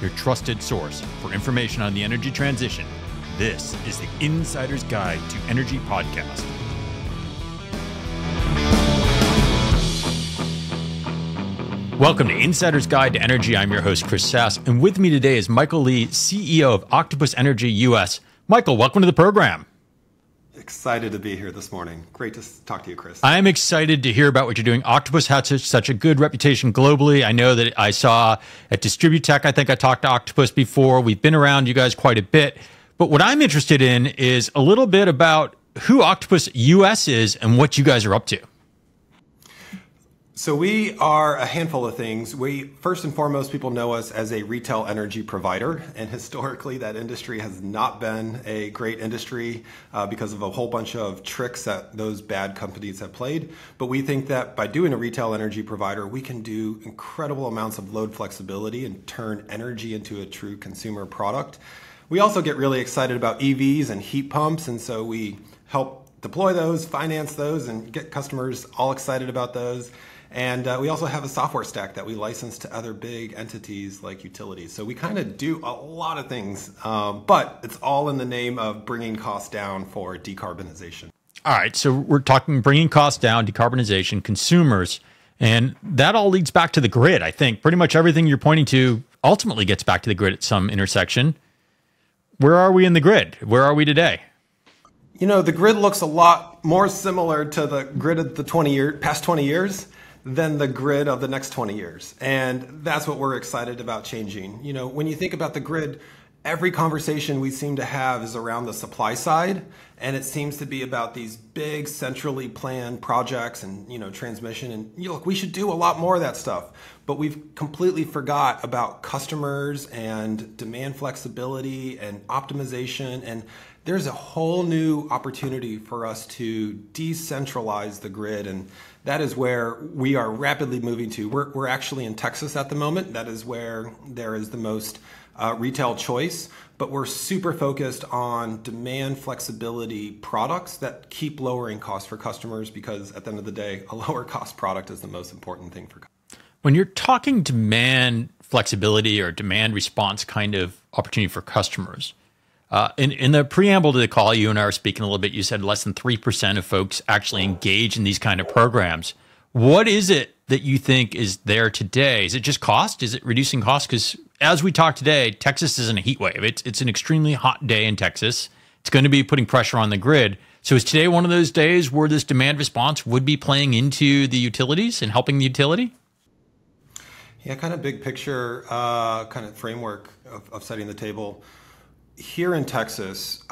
your trusted source for information on the energy transition. This is the Insider's Guide to Energy podcast. Welcome to Insider's Guide to Energy. I'm your host, Chris Sass, and with me today is Michael Lee, CEO of Octopus Energy US. Michael, welcome to the program. Excited to be here this morning. Great to talk to you, Chris. I'm excited to hear about what you're doing. Octopus has such a good reputation globally. I know that I saw at Distributech, I think I talked to Octopus before. We've been around you guys quite a bit. But what I'm interested in is a little bit about who Octopus US is and what you guys are up to. So we are a handful of things. First and foremost, people know us as a retail energy provider. And historically, that industry has not been a great industry because of a whole bunch of tricks that those bad companies have played. But we think that by doing a retail energy provider, we can do incredible amounts of load flexibility and turn energy into a true consumer product. We also get really excited about EVs and heat pumps. And so we help deploy those, finance those, and get customers all excited about those. And we also have a software stack that we license to other big entities like utilities. So we kind of do a lot of things, but it's all in the name of bringing costs down for decarbonization. All right, so we're talking bringing costs down, decarbonization, consumers, and that all leads back to the grid. I think pretty much everything you're pointing to ultimately gets back to the grid at some intersection. Where are we in the grid? Where are we today? You know, the grid looks a lot more similar to the grid of the past 20 years than the grid of the next 20 years. And that's what we're excited about changing. You know, when you think about the grid, every conversation we seem to have is around the supply side. And it seems to be about these big centrally planned projects and, transmission. And look, we should do a lot more of that stuff. But we've completely forgot about customers and demand flexibility and optimization. And there's a whole new opportunity for us to decentralize the grid. And that is where we are rapidly moving to. We're actually in Texas at the moment. That is where there is the most retail choice. But we're super focused on demand flexibility products that keep lowering costs for customers, because at the end of the day, a lower cost product is the most important thing for customers. When you're talking demand flexibility or demand response kind of opportunity for customers, in the preamble to the call, you and I were speaking a little bit, you said less than 3% of folks actually engage in these kind of programs. What is it that you think is there today? Is it just cost? Is it reducing cost? Because as we talk today, Texas is in a heat wave. It's an extremely hot day in Texas. It's going to be putting pressure on the grid. So is today one of those days where this demand response would be playing into the utilities and helping the utility? Yeah, kind of big picture, kind of framework of setting the table. Here in Texas,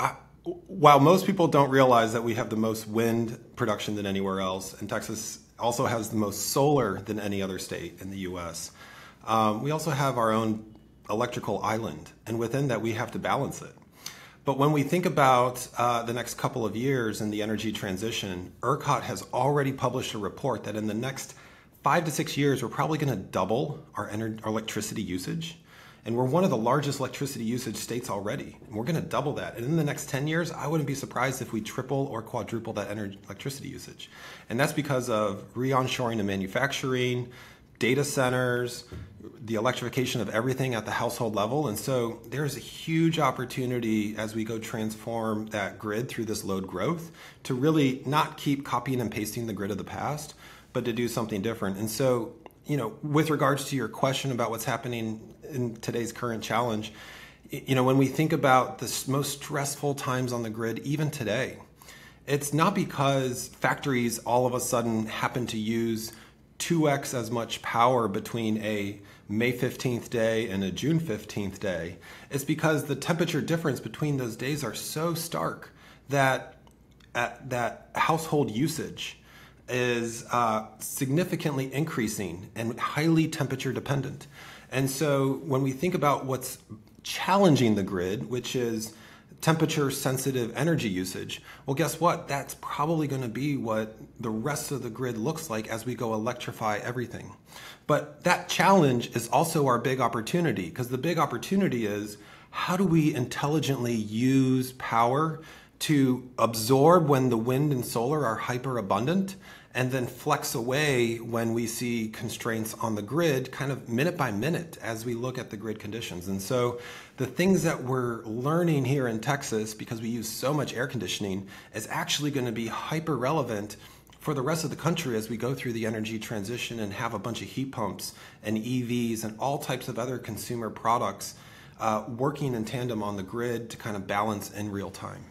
while most people don't realize that we have the most wind production than anywhere else, and Texas also has the most solar than any other state in the US, we also have our own electrical island, and within that we have to balance it. But when we think about the next couple of years in the energy transition, ERCOT has already published a report that in the next 5 to 6 years, we're probably going to double our electricity usage. And we're one of the largest electricity usage states already. And we're going to double that. And in the next 10 years, I wouldn't be surprised if we triple or quadruple that electricity usage. And that's because of re-onshoring of manufacturing, data centers, the electrification of everything at the household level. And so there's a huge opportunity as we go transform that grid through this load growth to really not keep copying and pasting the grid of the past, but to do something different. And so, with regards to your question about what's happening in today's current challenge, when we think about the most stressful times on the grid, even today, it's not because factories all of a sudden happen to use 2x as much power between a May 15th day and a June 15th day. It's because the temperature difference between those days are so stark that household usage is significantly increasing and highly temperature dependent. And so when we think about what's challenging the grid, which is temperature sensitive energy usage, well, guess what? That's probably going to be what the rest of the grid looks like as we go electrify everything. But that challenge is also our big opportunity, because the big opportunity is, how do we intelligently use power to absorb when the wind and solar are hyper abundant and then flex away when we see constraints on the grid, kind of minute by minute as we look at the grid conditions. And so the things that we're learning here in Texas, because we use so much air conditioning, is actually going to be hyper relevant for the rest of the country as we go through the energy transition and have a bunch of heat pumps and EVs and all types of other consumer products working in tandem on the grid to kind of balance in real time.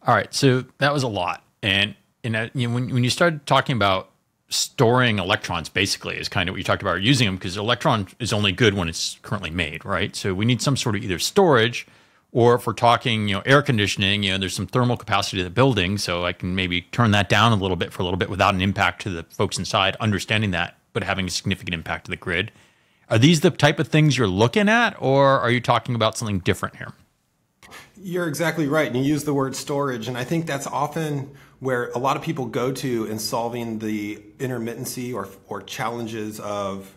All right, so that was a lot. And when you started talking about storing electrons, basically, is kind of what you talked about, or using them, because electron is only good when it's currently made, right? So we need some sort of either storage, or if we're talking, air conditioning, there's some thermal capacity to the building, so I can maybe turn that down a little bit without an impact to the folks inside, understanding that, but having a significant impact to the grid. Are these the type of things you're looking at, or are you talking about something different here? You're exactly right. And you use the word storage. And I think that's often where a lot of people go to in solving the intermittency or challenges of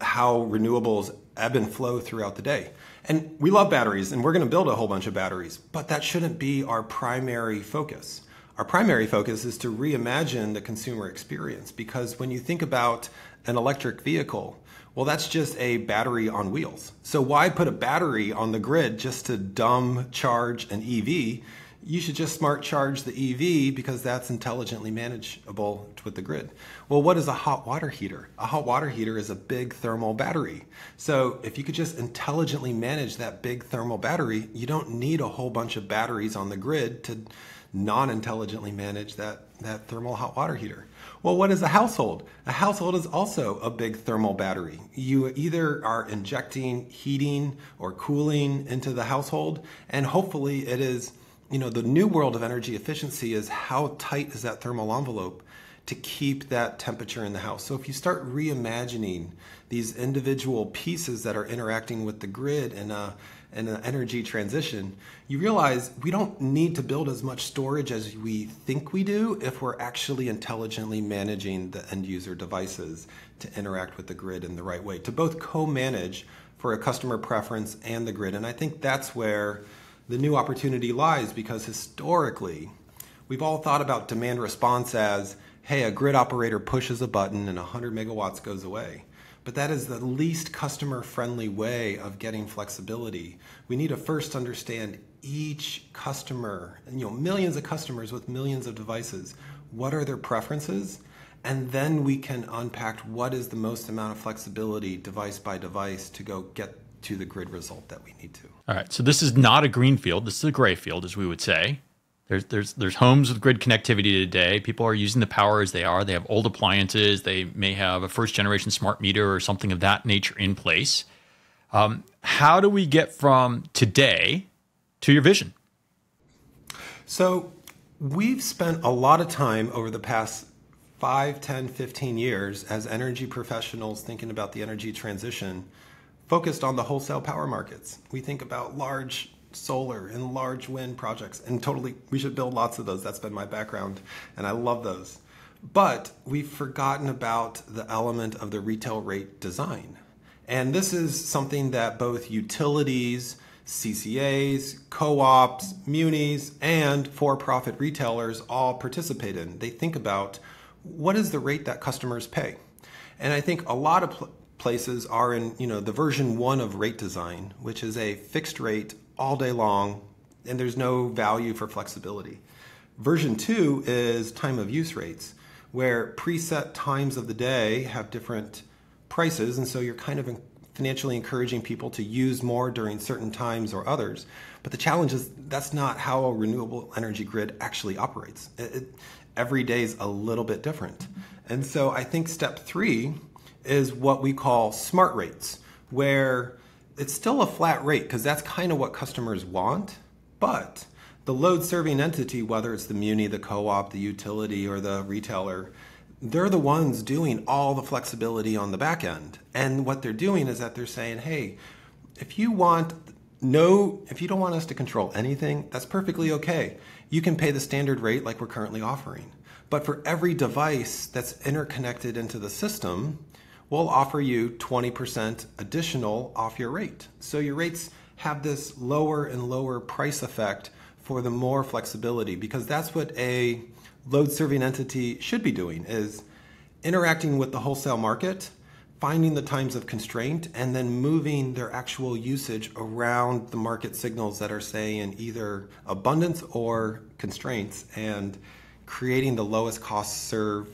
how renewables ebb and flow throughout the day. And we love batteries, and we're going to build a whole bunch of batteries, but that shouldn't be our primary focus. Our primary focus is to reimagine the consumer experience, because when you think about an electric vehicle, well, that's just a battery on wheels. So why put a battery on the grid just to dumb charge an EV? You should just smart charge the EV, because that's intelligently manageable with the grid. Well, what is a hot water heater? A hot water heater is a big thermal battery. So if you could just intelligently manage that big thermal battery, you don't need a whole bunch of batteries on the grid to non-intelligently manage that thermal hot water heater. Well, what is a household? A household is also a big thermal battery. You either are injecting heating or cooling into the household, and hopefully it is, the new world of energy efficiency is how tight is that thermal envelope to keep that temperature in the house. So if you start reimagining these individual pieces that are interacting with the grid in an energy transition, you realize we don't need to build as much storage as we think we do if we're actually intelligently managing the end user devices to interact with the grid in the right way, to both co-manage for a customer preference and the grid. And I think that's where the new opportunity lies, because historically, we've all thought about demand response as, hey, a grid operator pushes a button and 100 megawatts goes away. But that is the least customer-friendly way of getting flexibility. We need to first understand each customer, millions of customers with millions of devices. What are their preferences? And then we can unpack what is the most amount of flexibility device by device to go get to the grid result that we need to. All right, so this is not a green field. This is a gray field, as we would say. There's homes with grid connectivity today. People are using the power as they are. They have old appliances. They may have a first-generation smart meter or something of that nature in place. How do we get from today to your vision? So we've spent a lot of time over the past 5, 10, 15 years as energy professionals thinking about the energy transition, focused on the wholesale power markets. We think about large solar and large wind projects, and totally, we should build lots of those. That's been my background, and I love those. But we've forgotten about the element of the retail rate design. And this is something that both utilities, CCAs, co-ops, munis, and for-profit retailers all participate in. They think about what is the rate that customers pay. And I think a lot of places are in the version 1 of rate design, which is a fixed rate all day long, and there's no value for flexibility. Version 2 is time of use rates, where preset times of the day have different prices, and so you're kind of financially encouraging people to use more during certain times or others. But the challenge is that's not how a renewable energy grid actually operates. Every day is a little bit different. And so I think step 3 is what we call smart rates, where it's still a flat rate, because that's kind of what customers want, but the load serving entity, whether it's the muni, the co-op, the utility, or the retailer, they're the ones doing all the flexibility on the back end. And what they're doing is that they're saying, hey, if you don't want us to control anything, that's perfectly okay. You can pay the standard rate like we're currently offering. But for every device that's interconnected into the system, we'll offer you 20% additional off your rate. So your rates have this lower and lower price effect for the more flexibility, because that's what a load serving entity should be doing, is interacting with the wholesale market, finding the times of constraint, and then moving their actual usage around the market signals that are saying either abundance or constraints, and creating the lowest cost serve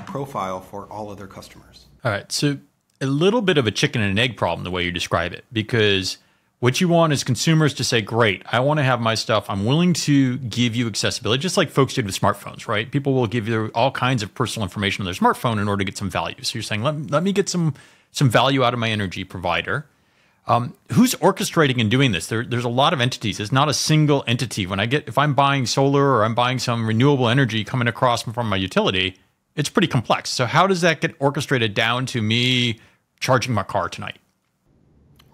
profile for all of their customers. All right. So a little bit of a chicken and egg problem, the way you describe it, because what you want is consumers to say, great, I want to have my stuff. I'm willing to give you accessibility, just like folks did with smartphones, right? People will give you all kinds of personal information on their smartphone in order to get some value. So you're saying, let me get some value out of my energy provider. Who's orchestrating and doing this? There's a lot of entities. It's not a single entity. If I'm buying solar or I'm buying some renewable energy coming across from my utility, it's pretty complex. So how does that get orchestrated down to me charging my car tonight?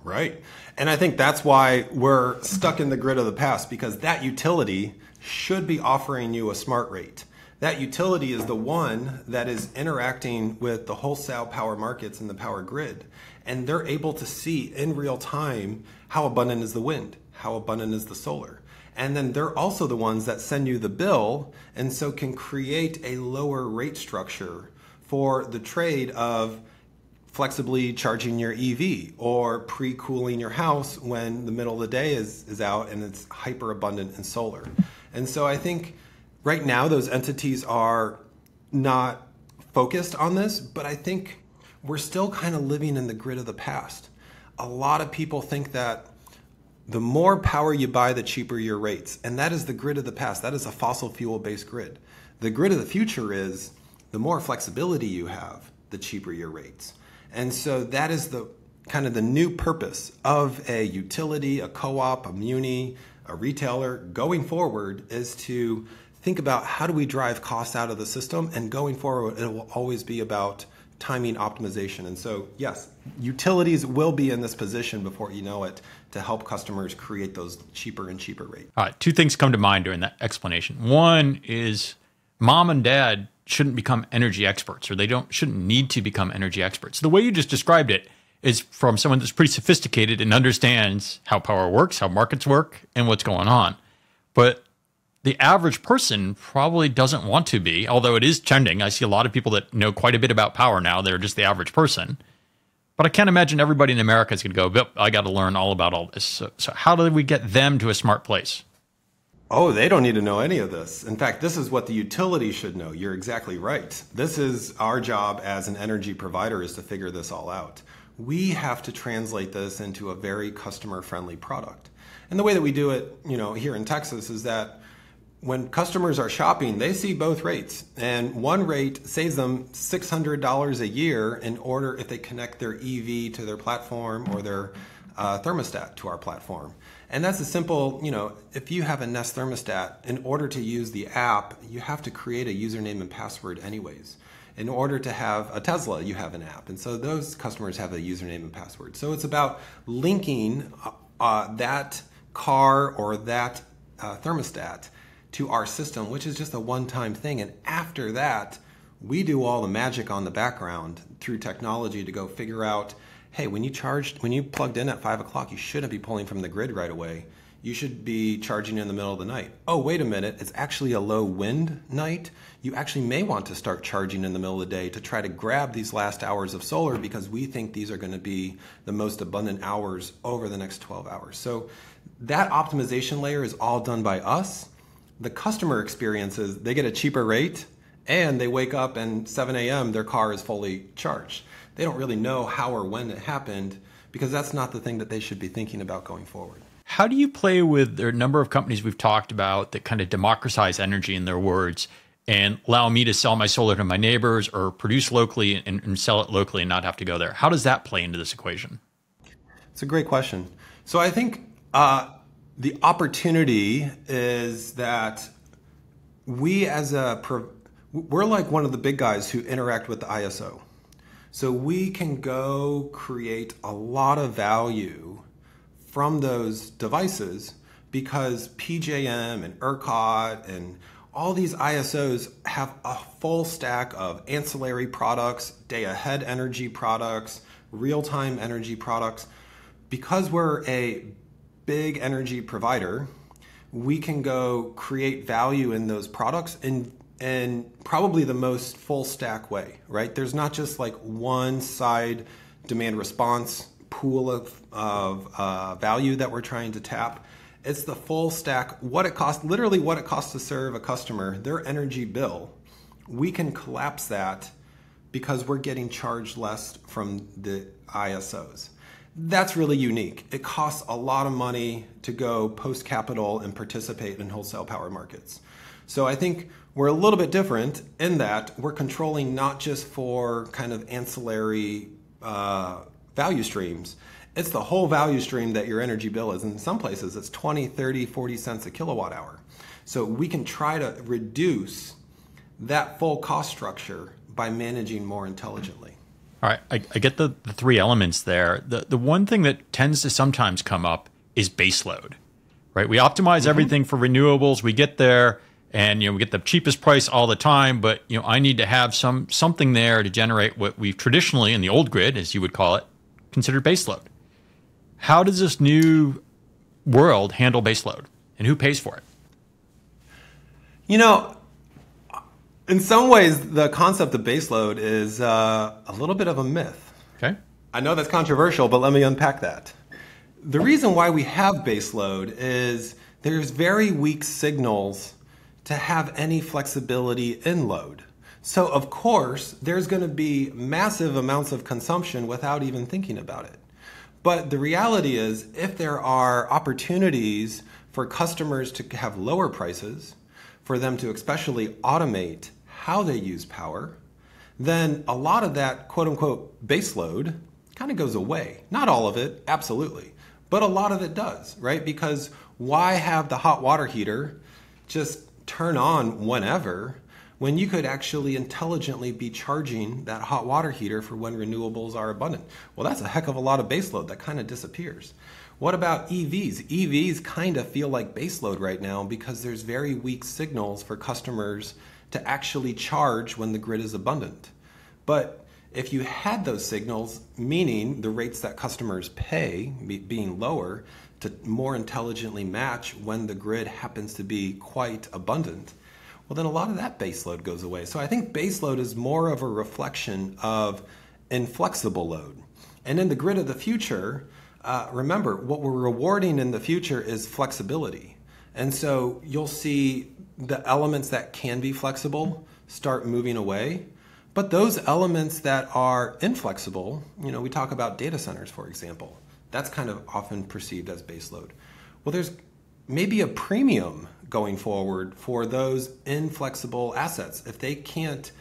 Right. And I think that's why we're stuck in the grid of the past, because that utility should be offering you a smart rate. That utility is the one that is interacting with the wholesale power markets and the power grid. And they're able to see in real time how abundant is the wind, how abundant is the solar. And then they're also the ones that send you the bill, and so can create a lower rate structure for the trade of flexibly charging your EV or pre-cooling your house when the middle of the day is out and it's hyper abundant in solar. And so I think right now those entities are not focused on this, but I think we're still kind of living in the grid of the past. A lot of people think that the more power you buy, the cheaper your rates. And that is the grid of the past. That is a fossil fuel based grid. The grid of the future is the more flexibility you have, the cheaper your rates. And so that is the kind of the new purpose of a utility, a co-op, a muni, a retailer going forward, is to think about how do we drive costs out of the system, and going forward it will always be about timing optimization. And so yes, utilities will be in this position before you know it to help customers create those cheaper and cheaper rates. All right, two things come to mind during that explanation. One is mom and dad shouldn't become energy experts, or shouldn't need to become energy experts. The way you just described it is from someone that's pretty sophisticated and understands how power works, how markets work, and what's going on. But the average person probably doesn't want to be, although it is trending. I see a lot of people that know quite a bit about power now. They're just the average person. But I can't imagine everybody in America is going to go, I got to learn all about all this. So how do we get them to a smart place? Oh, they don't need to know any of this. In fact, this is what the utility should know. You're exactly right. This is our job as an energy provider, is to figure this all out. We have to translate this into a very customer-friendly product. And the way that we do it, here in Texas, is that when customers are shopping, they see both rates. And one rate saves them $600 a year if they connect their EV to their platform or their thermostat to our platform. And that's a simple, if you have a Nest thermostat, in order to use the app, you have to create a username and password anyways. In order to have a Tesla, you have an app. And so those customers have a username and password. So it's about linking that car or that thermostat to our system, which is just a one-time thing. And after that, we do all the magic on the background through technology to go figure out, hey, when you plugged in at 5 o'clock, you shouldn't be pulling from the grid right away. You should be charging in the middle of the night. Oh, wait a minute, it's actually a low wind night. You actually may want to start charging in the middle of the day to try to grab these last hours of solar, because we think these are going to be the most abundant hours over the next 12 hours. So that optimization layer is all done by us. The customer experiences, they get a cheaper rate, and they wake up and 7 a.m. their car is fully charged. They don't really know how or when it happened, because that's not the thing that they should be thinking about going forward. How do you play with the number of companies we've talked about that kind of democratize energy, in their words, and allow me to sell my solar to my neighbors or produce locally and sell it locally and not have to go there? How does that play into this equation? It's a great question. So I think the opportunity is that we're like one of the big guys who interact with the ISO. So we can go create a lot of value from those devices, because PJM and ERCOT and all these ISOs have a full stack of ancillary products, day-ahead energy products, real-time energy products. Because we're a big energy provider, we can go create value in those products and in probably the most full stack way, right? There's not just like one side demand response pool of value that we're trying to tap. It's the full stack, what it costs, literally what it costs to serve a customer, their energy bill. We can collapse that because we're getting charged less from the ISOs. That's really unique. It costs a lot of money to go post capital and participate in wholesale power markets. So I think we're a little bit different in that we're controlling not just for kind of ancillary value streams. It's the whole value stream that your energy bill is. In some places, it's 20, 30, 40 cents a kilowatt hour. So we can try to reduce that full cost structure by managing more intelligently. All right, I get the three elements there. The one thing that tends to sometimes come up is baseload, right? We optimize everything for renewables. We get there, and we get the cheapest price all the time. But I need to have something there to generate what we've traditionally, in the old grid, as you would call it, considered baseload. How does this new world handle baseload, and who pays for it? In some ways, the concept of baseload is a little bit of a myth. Okay. I know that's controversial, but let me unpack that. The reason why we have baseload is there's very weak signals to have any flexibility in load. So of course, there's going to be massive amounts of consumption without even thinking about it. But the reality is, if there are opportunities for customers to have lower prices, for them to especially automate how they use power, then a lot of that quote-unquote baseload kind of goes away. Not all of it, absolutely, but a lot of it does, right? Because why have the hot water heater just turn on whenever when you could actually intelligently be charging that hot water heater for when renewables are abundant? Well, that's a heck of a lot of baseload that kind of disappears. What about EVs? EVs kind of feel like baseload right now because there's very weak signals for customers to actually charge when the grid is abundant. But if you had those signals, meaning the rates that customers pay being lower to more intelligently match when the grid happens to be quite abundant, well, then a lot of that baseload goes away. So I think baseload is more of a reflection of inflexible load. And in the grid of the future, remember, what we're rewarding in the future is flexibility. And so you'll see the elements that can be flexible start moving away. But those elements that are inflexible, we talk about data centers, for example. That's kind of often perceived as baseload. Well, there's maybe a premium going forward for those inflexible assets. If they can't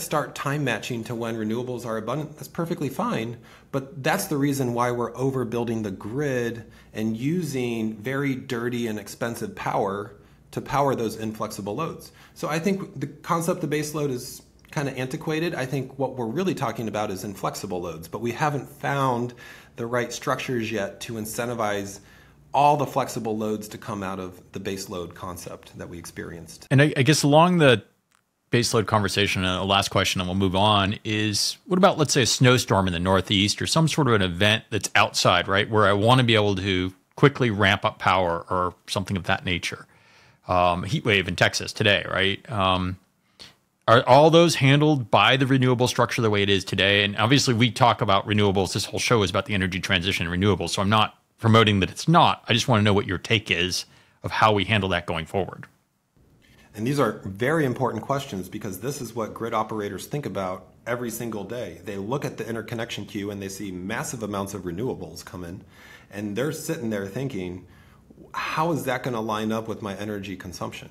start time matching to when renewables are abundant, that's perfectly fine. But that's the reason why we're overbuilding the grid and using very dirty and expensive power to power those inflexible loads. So I think the concept of baseload is kind of antiquated. I think what we're really talking about is inflexible loads, but we haven't found the right structures yet to incentivize all the flexible loads to come out of the baseload concept that we experienced. And I guess along the baseload conversation, a last question, and we'll move on, is what about, let's say, a snowstorm in the Northeast or some sort of an event that's outside, right, where I want to be able to quickly ramp up power or something of that nature? Heat wave in Texas today, right? Are all those handled by the renewable structure the way it is today? And obviously we talk about renewables. This whole show is about the energy transition and renewables. So I'm not promoting that it's not. I just want to know what your take is of how we handle that going forward. And these are very important questions because this is what grid operators think about every single day. They look at the interconnection queue and they see massive amounts of renewables come in, and they're sitting there thinking, how is that going to line up with my energy consumption?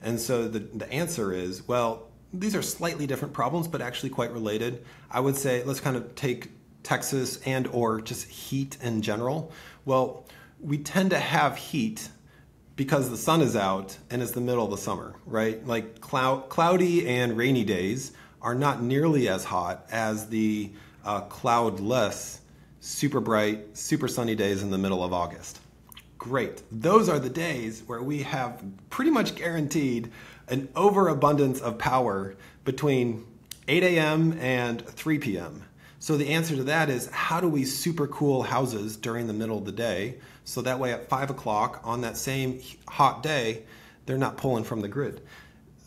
And so the answer is, well, these are slightly different problems, but actually quite related. I would say let's kind of take Texas and or just heat in general. Well, we tend to have heat because the sun is out and it's the middle of the summer, right? Like cloudy and rainy days are not nearly as hot as the cloudless, super bright, super sunny days in the middle of August. Great. Those are the days where we have pretty much guaranteed an overabundance of power between 8 a.m. and 3 p.m. So the answer to that is, how do we super cool houses during the middle of the day so that way at 5 o'clock on that same hot day, they're not pulling from the grid?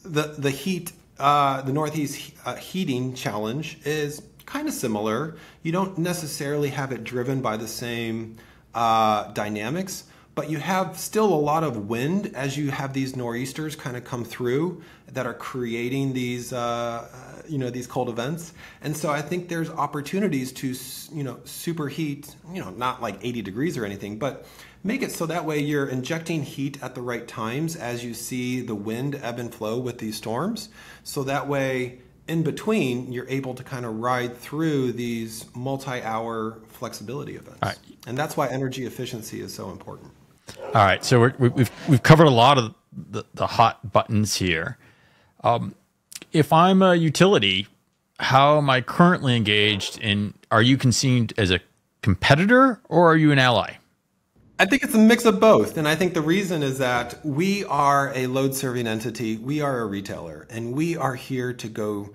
the heat, the Northeast heating challenge is kind of similar. You don't necessarily have it driven by the same dynamics, but you have still a lot of wind as you have these nor'easters kind of come through that are creating these, these cold events. And so I think there's opportunities to, superheat, not like 80 degrees or anything, but make it so that way you're injecting heat at the right times as you see the wind ebb and flow with these storms. So that way, in between, you're able to kind of ride through these multi-hour flexibility events. All right. And that's why energy efficiency is so important. All right, so we've covered a lot of the hot buttons here. If I'm a utility, how am I currently engaged in? Are you conceived as a competitor or are you an ally? I think it's a mix of both. And I think the reason is that we are a load serving entity. We are a retailer, and we are here to go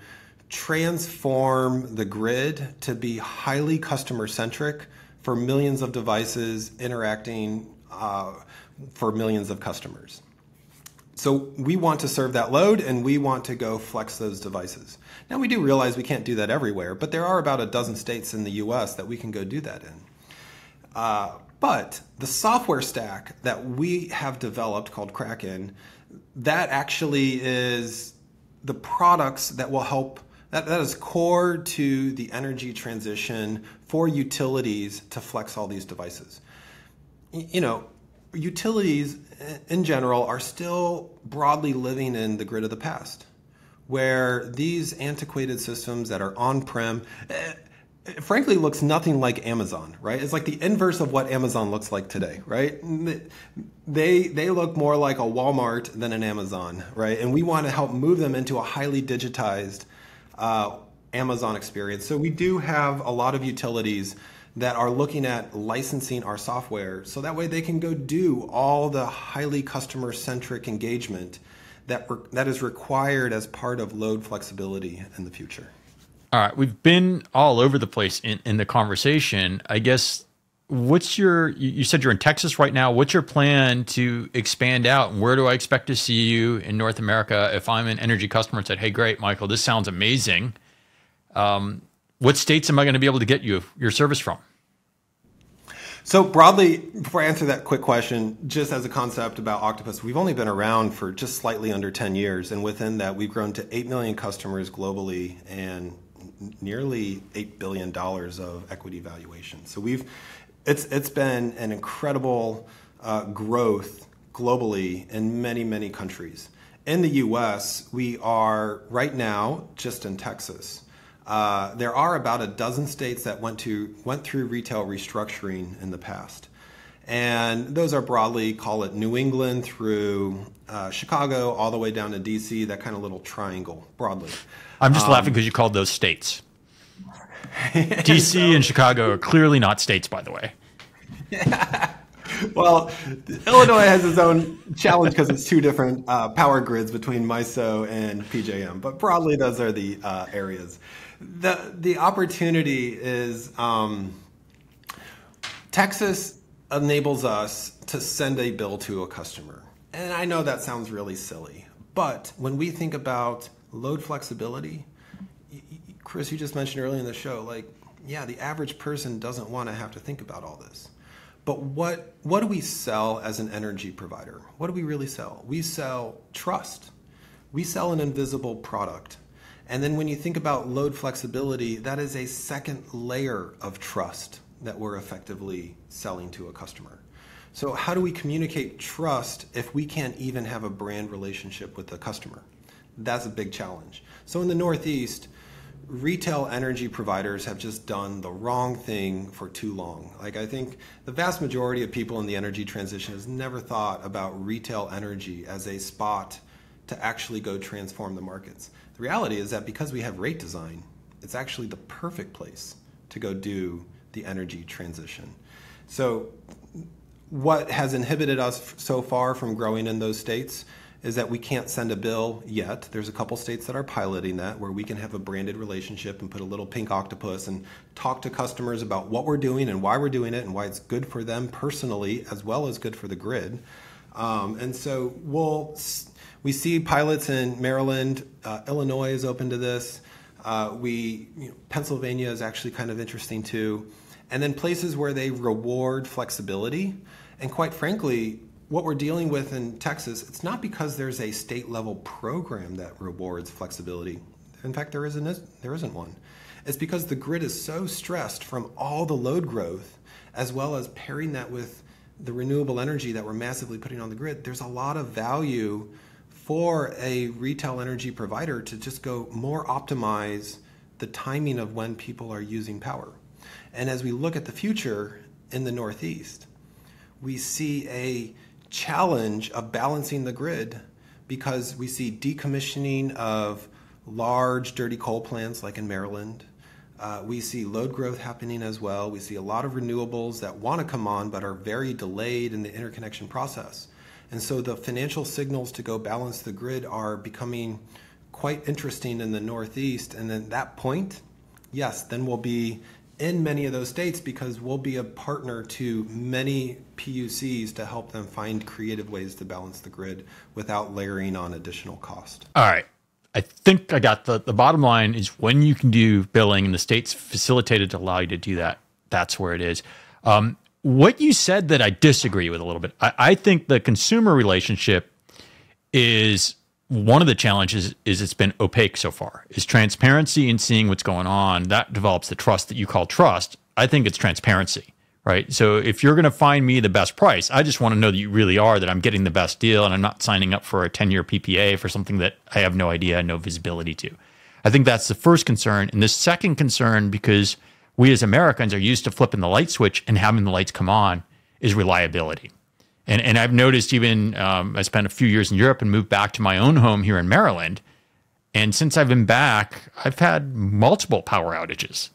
transform the grid to be highly customer centric for millions of devices interacting for millions of customers. So we want to serve that load, and we want to go flex those devices. Now, we do realize we can't do that everywhere, but there are about a dozen states in the US that we can go do that in. But the software stack that we have developed called Kraken, that actually is the products that will help, that is core to the energy transition for utilities to flex all these devices. Utilities in general are still broadly living in the grid of the past, where these antiquated systems that are on-prem, frankly, looks nothing like Amazon, right? It's like the inverse of what Amazon looks like today, right? They look more like a Walmart than an Amazon, right? And we want to help move them into a highly digitized Amazon experience. So we do have a lot of utilities that are looking at licensing our software so that way they can go do all the highly customer-centric engagement that is required as part of load flexibility in the future. All right, we've been all over the place in the conversation. I guess, you said you're in Texas right now. What's your plan to expand out, and where do I expect to see you in North America if I'm an energy customer and said, hey, great, Michael, this sounds amazing. What states am I going to be able to get your service from? So broadly, before I answer that quick question, just as a concept about Octopus, we've only been around for just slightly under 10 years. And within that, we've grown to 8 million customers globally and nearly $8 billion of equity valuation. So it's been an incredible growth globally in many, many countries. In the US, we are right now just in Texas. There are about a dozen states that went through retail restructuring in the past. And those are broadly, call it New England through Chicago, all the way down to DC, that kind of little triangle, broadly. I'm just laughing because you called those states. DC and Chicago are clearly not states, by the way. Yeah. Well, Illinois has its own challenge because it's two different power grids between MISO and PJM. But broadly, those are the areas. The opportunity is Texas enables us to send a bill to a customer. And I know that sounds really silly, but when we think about load flexibility, Chris, you just mentioned earlier in the show, the average person doesn't want to have to think about all this. But what do we sell as an energy provider? What do we really sell? We sell trust. We sell an invisible product. And then when you think about load flexibility, that is a second layer of trust that we're effectively selling to a customer. So how do we communicate trust if we can't even have a brand relationship with the customer? That's a big challenge. So in the Northeast, retail energy providers have just done the wrong thing for too long. I think the vast majority of people in the energy transition has never thought about retail energy as a spot to actually go transform the markets. The reality is that because we have rate design, it's actually the perfect place to go do the energy transition. So what has inhibited us so far from growing in those states is that we can't send a bill yet. There's a couple states that are piloting that, where we can have a branded relationship and put a little pink octopus and talk to customers about what we're doing and why we're doing it and why it's good for them personally as well as good for the grid. And so we see pilots in Maryland. Illinois is open to this. Pennsylvania is actually kind of interesting too. And then places where they reward flexibility. And quite frankly, what we're dealing with in Texas, it's not because there's a state level program that rewards flexibility. In fact, there isn't one. It's because the grid is so stressed from all the load growth, as well as pairing that with the renewable energy that we're massively putting on the grid. There's a lot of value for a retail energy provider to just go more optimize the timing of when people are using power. And as we look at the future in the Northeast, we see a challenge of balancing the grid because we see decommissioning of large dirty coal plants like in Maryland. We see load growth happening as well. We see a lot of renewables that want to come on but are very delayed in the interconnection process. And so the financial signals to go balance the grid are becoming quite interesting in the Northeast. And then at that point, yes, then we'll be in many of those states because we'll be a partner to many PUCs to help them find creative ways to balance the grid without layering on additional cost. All right. I think I got the bottom line is when you can do billing and the state's facilitated to allow you to do that, that's where it is. What you said that I disagree with a little bit. I think the consumer relationship is one of the challenges is it's been opaque so far, is transparency and seeing what's going on. That develops the trust that you call trust. I think it's transparency, right? So if you're going to find me the best price, I just want to know that you really are, that I'm getting the best deal and I'm not signing up for a 10-year PPA for something that I have no idea, no visibility to. I think that's the first concern. And the second concern, because we as Americans are used to flipping the light switch and having the lights come on, is reliability. And I've noticed even, I spent a few years in Europe and moved back to my own home here in Maryland. And since I've been back, I've had multiple power outages.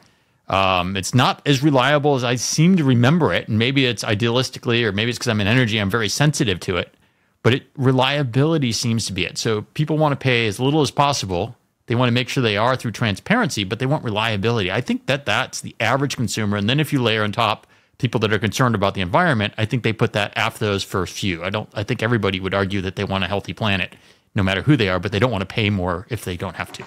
It's not as reliable as I seem to remember it. And maybe it's idealistically, or maybe it's because I'm in energy, I'm very sensitive to it. But reliability seems to be it. So people want to pay as little as possible. They want to make sure they are through transparency, but they want reliability. I think that's the average consumer. And then if you layer on top people that are concerned about the environment, I think they put that after those first few. I think everybody would argue that they want a healthy planet, no matter who they are, but they don't want to pay more if they don't have to.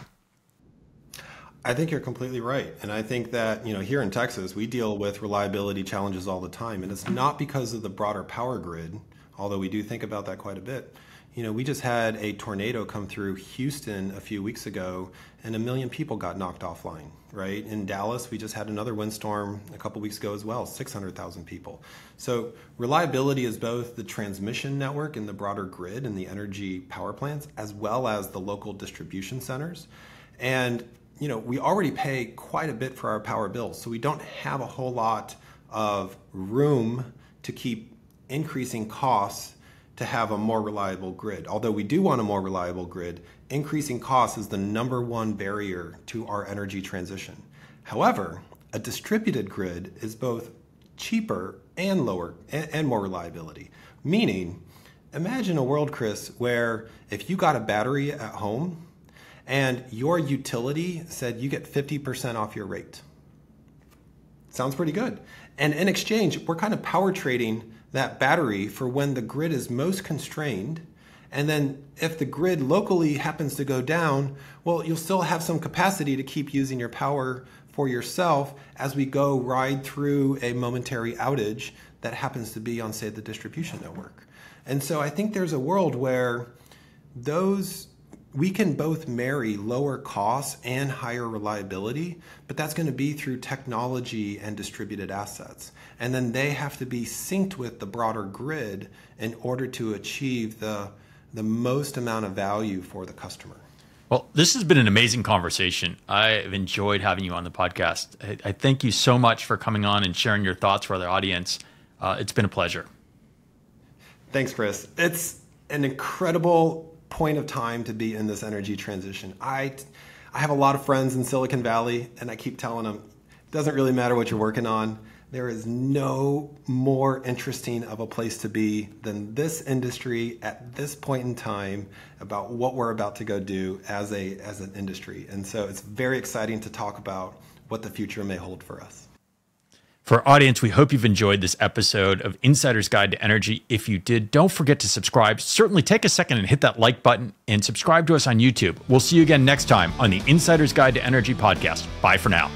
I think you're completely right. And I think that, here in Texas, we deal with reliability challenges all the time. And it's not because of the broader power grid, although we do think about that quite a bit. We just had a tornado come through Houston a few weeks ago, and 1 million people got knocked offline, right? In Dallas, we just had another windstorm a couple weeks ago as well, 600,000 people. So reliability is both the transmission network and the broader grid and the energy power plants, as well as the local distribution centers. And, we already pay quite a bit for our power bills, so we don't have a whole lot of room to keep increasing costs to have a more reliable grid. Although we do want a more reliable grid, increasing costs is the #1 barrier to our energy transition. However, a distributed grid is both cheaper and lower and more reliability. Meaning, imagine a world, Chris, where if you got a battery at home and your utility said you get 50% off your rate. Sounds pretty good. And in exchange, we're kind of power trading that battery for when the grid is most constrained. And then if the grid locally happens to go down, well, you'll still have some capacity to keep using your power for yourself as we go ride through a momentary outage that happens to be on, say, the distribution network. And so I think there's a world where we can both marry lower costs and higher reliability, but that's going to be through technology and distributed assets. And then they have to be synced with the broader grid in order to achieve the most amount of value for the customer. Well, this has been an amazing conversation. I've enjoyed having you on the podcast. I thank you so much for coming on and sharing your thoughts for our audience. It's been a pleasure. Thanks, Chris. It's an incredible point of time to be in this energy transition. I have a lot of friends in Silicon Valley, and I keep telling them, it doesn't really matter what you're working on. There is no more interesting of a place to be than this industry at this point in time about what we're about to go do as an industry. And so it's very exciting to talk about what the future may hold for us. For our audience, we hope you've enjoyed this episode of Insider's Guide to Energy. If you did, don't forget to subscribe. Certainly take a second and hit that like button and subscribe to us on YouTube. We'll see you again next time on the Insider's Guide to Energy podcast. Bye for now.